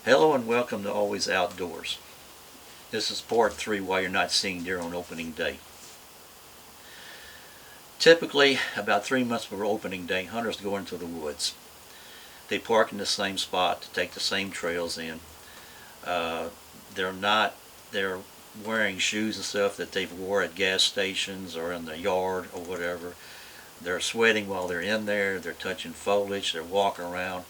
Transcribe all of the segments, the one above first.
Hello and welcome to Always Outdoors. This is part 3 why you're not seeing deer on opening day. Typically, about 3 months before opening day, hunters go into the woods. They park in the same spot to take the same trails in. Uh, they're wearing shoes and stuff that they've wore at gas stations or in the yard or whatever. They're sweating while they're in there. They're touching foliage. They're walking around,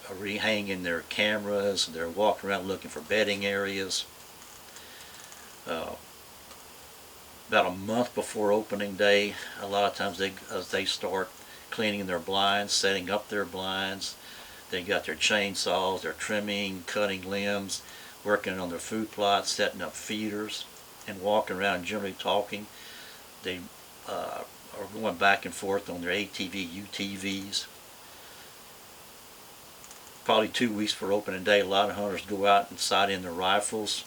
rehanging their cameras. They're walking around looking for bedding areas. Uh, about a month before opening day, a lot of times they start cleaning their blinds, setting up their blinds. They got their chainsaws, they're trimming, cutting limbs, working on their food plots, setting up feeders, and walking around generally talking. They are going back and forth on their ATV, UTVs. Probably 2 weeks for opening day, a lot of hunters go out and sight in their rifles,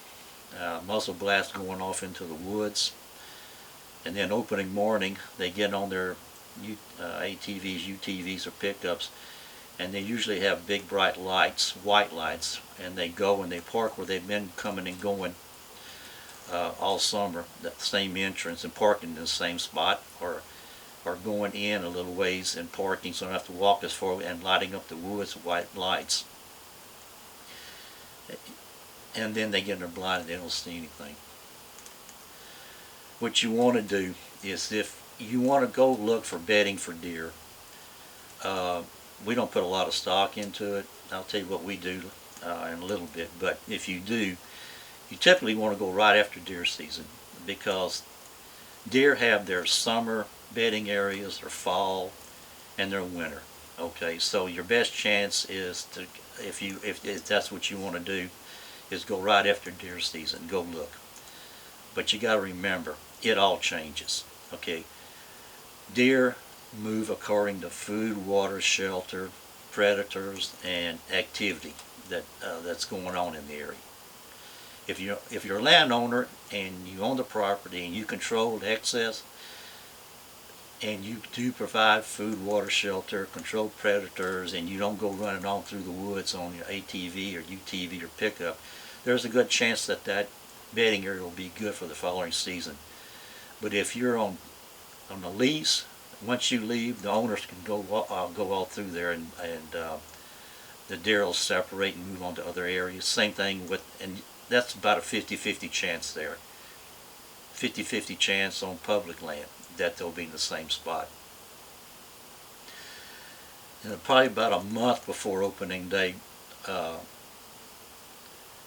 muzzle blast going off into the woods. And then opening morning, they get on their ATVs, UTVs, or pickups, and they usually have big bright lights, white lights, and they go and they park where they've been coming and going all summer, that same entrance, and parking in the same spot, or going in a little ways and parking so they don't have to walk as far, and lighting up the woods with white lights. And then they get in their blind and they don't see anything. What you want to do is, if you want to go look for bedding for deer, we don't put a lot of stock into it. I'll tell you what we do in a little bit, but if you do, you typically want to go right after deer season, because deer have their summer bedding areas, their fall, and their winter. Okay, so your best chance is to, if that's what you want to do, is go right after deer season. Go look. But you got to remember, it all changes. Okay, deer move according to food, water, shelter, predators, and activity that's going on in the area. If you're a landowner and you own the property and you control excess, and you do provide food, water, shelter, control predators, and you don't go running on through the woods on your ATV or UTV or pickup, there's a good chance that bedding area will be good for the following season. But if you're on a lease, once you leave, the owners can go all through there, and the deer will separate and move on to other areas. Same thing with, and that's about a 50-50 chance there. 50-50 chance on public land that they'll be in the same spot. And probably about a month before opening day,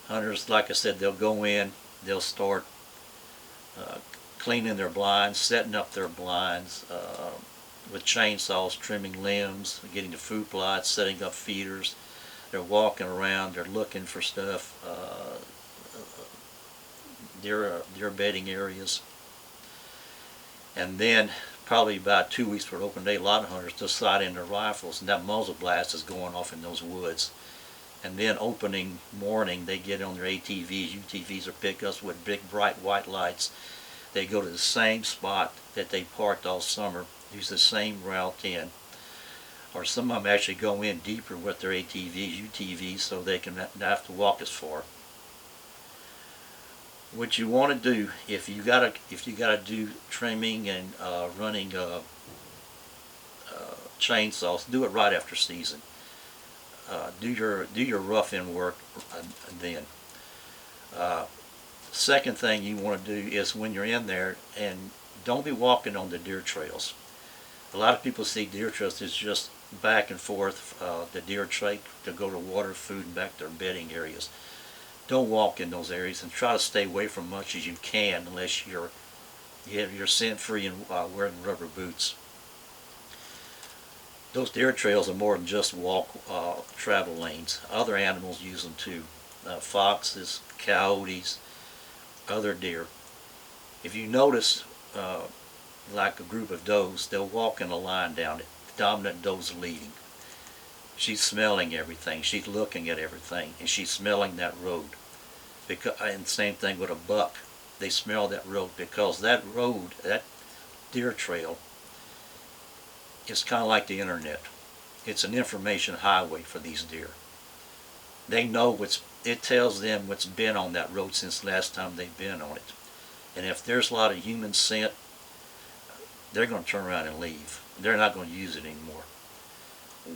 hunters, like I said, they'll go in, they'll start cleaning their blinds, setting up their blinds with chainsaws, trimming limbs, getting the food plots, setting up feeders. They're walking around, they're looking for stuff, deer bedding areas. And then probably about 2 weeks before open day, a lot of hunters just sight in their rifles, and that muzzle blast is going off in those woods. And then opening morning, they get on their ATVs, UTVs, or pickups with big bright white lights. They go to the same spot that they parked all summer, use the same route in, or some of them actually go in deeper with their ATVs, UTVs, so they can not have to walk as far. What you want to do, if you gotta do trimming and running chainsaws, do it right after season. Do your rough-in work then. Second thing you want to do is, when you're in there, and don't be walking on the deer trails. A lot of people see deer trails as just back and forth, the deer trek to go to water, food, and back to their bedding areas. Don't walk in those areas, and try to stay away from much as you can, unless you're scent-free and wearing rubber boots. Those deer trails are more than just travel lanes. Other animals use them too. Foxes, coyotes, other deer. If you notice, like a group of does, they'll walk in a line down it. The dominant doe's leading. She's smelling everything. She's looking at everything, and she's smelling that road. And same thing with a buck. They smell that road, because that road, that deer trail, is kind of like the internet. It's an information highway for these deer. they know it tells them what's been on that road since the last time they've been on it. And if there's a lot of human scent, they're going to turn around and leave. They're not going to use it anymore.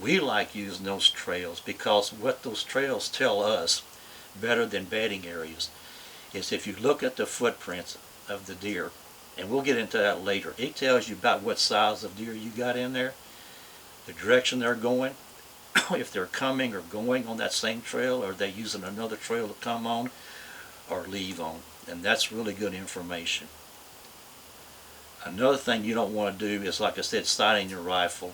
We like using those trails because what those trails tell us, better than bedding areas, is if you look at the footprints of the deer, and we'll get into that later, it tells you about what size of deer you got in there, the direction they're going, if they're coming or going on that same trail, or they're using another trail to come on or leave on. And that's really good information. Another thing you don't want to do is, like I said, sighting your rifle.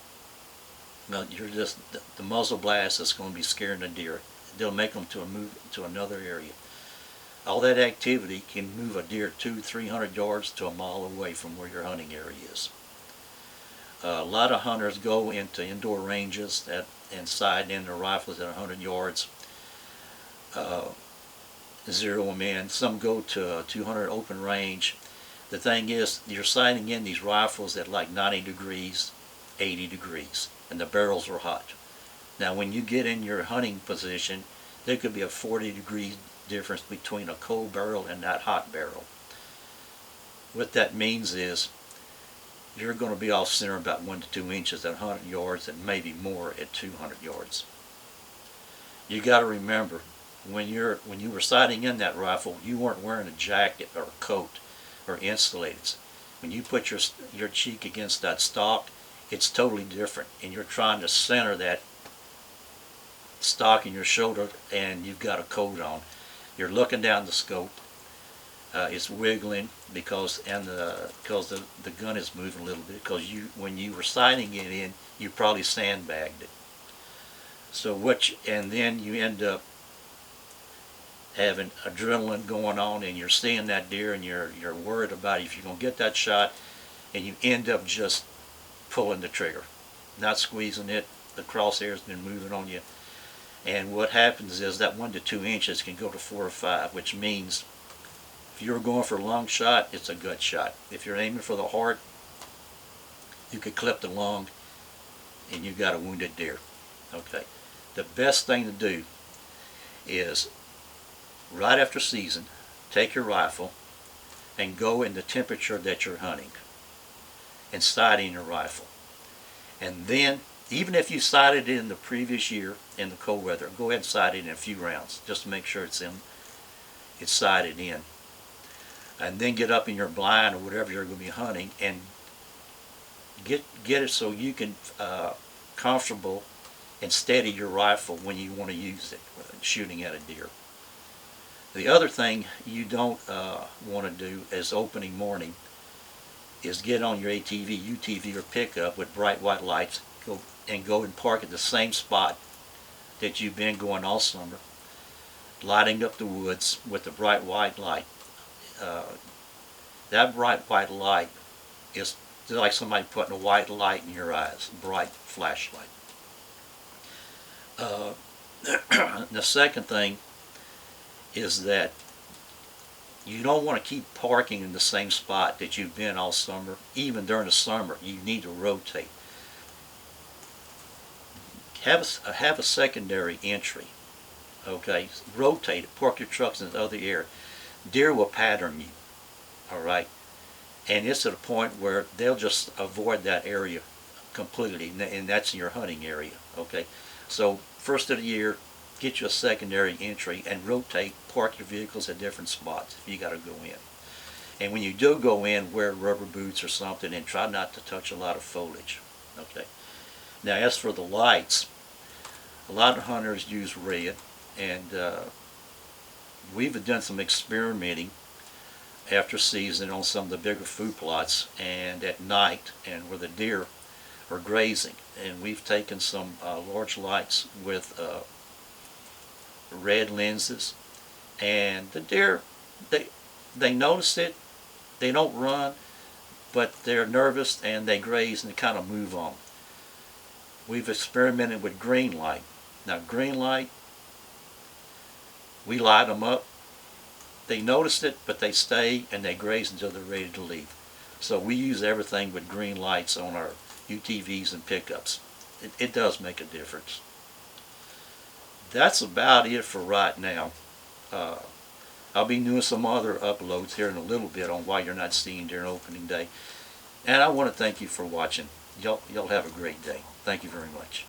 Well, you're just, the muzzle blast is going to be scaring the deer. They'll make them to move to another area. All that activity can move a deer 200-300 yards to a mile away from where your hunting area is. A lot of hunters go into indoor ranges and sight in their rifles at 100 yards, zero them in. Some go to a 200 open range. The thing is, you're sighting in these rifles at like 90 degrees, 80 degrees, and the barrels are hot. Now when you get in your hunting position, there could be a 40-degree difference between a cold barrel and that hot barrel. What that means is you're going to be off center about 1 to 2 inches at 100 yards and maybe more at 200 yards. You got to remember, when you were sighting in that rifle, you weren't wearing a jacket or a coat or insulated. When you put your cheek against that stock, it's totally different, and you're trying to center that stock in your shoulder, and you've got a coat on. You're looking down the scope. It's wiggling because the gun is moving a little bit, because when you were sighting it in, you probably sandbagged it. So and then you end up having adrenaline going on, and you're seeing that deer, and you're worried about if you're going to get that shot, and you end up just pulling the trigger, not squeezing it. The crosshair's been moving on you, and what happens is that 1 to 2 inches can go to 4 or 5, which means if you're going for a lung shot, it's a gut shot. If you're aiming for the heart, you could clip the lung, and you've got a wounded deer. Okay, the best thing to do is, right after season, take your rifle and go in the temperature that you're hunting and sight in your rifle. And then, even if you sighted it in the previous year in the cold weather, go ahead and sight it in a few rounds just to make sure it's sighted in. And then get up in your blind or whatever you're going to be hunting and get it so you can comfortable and steady your rifle when you want to use it shooting at a deer. The other thing you don't want to do as opening morning is get on your ATV, UTV, or pickup with bright white lights, go and park at the same spot that you've been going all summer, lighting up the woods with the bright white light. That bright white light is like somebody putting a white light in your eyes, bright flashlight. The second thing is that you don't want to keep parking in the same spot that you've been all summer. Even during the summer, you need to rotate. Have a secondary entry. Okay, rotate it. Park your trucks in the other area. Deer will pattern you. All right, and it's at a point where they'll just avoid that area completely, and that's your hunting area. Okay, so first of the year, get you a secondary entry and rotate. Park your vehicles at different spots if you got to go in. And when you do go in, wear rubber boots or something, and try not to touch a lot of foliage. Okay. Now, as for the lights, a lot of hunters use red, and we've done some experimenting after season on some of the bigger food plots and at night, and where the deer are grazing. And we've taken some large lights with red lenses, and the deer, they notice it. They don't run, but they're nervous and they graze and they kind of move on. We've experimented with green light. Now, green light, we light them up. They notice it, but they stay and they graze until they're ready to leave. So we use everything with green lights on our UTVs and pickups. It does make a difference. that's about it for right now. Uh, I'll be doing some other uploads here in a little bit on why you're not seeing during opening day. And I want to thank you for watching. Y'all have a great day. Thank you very much.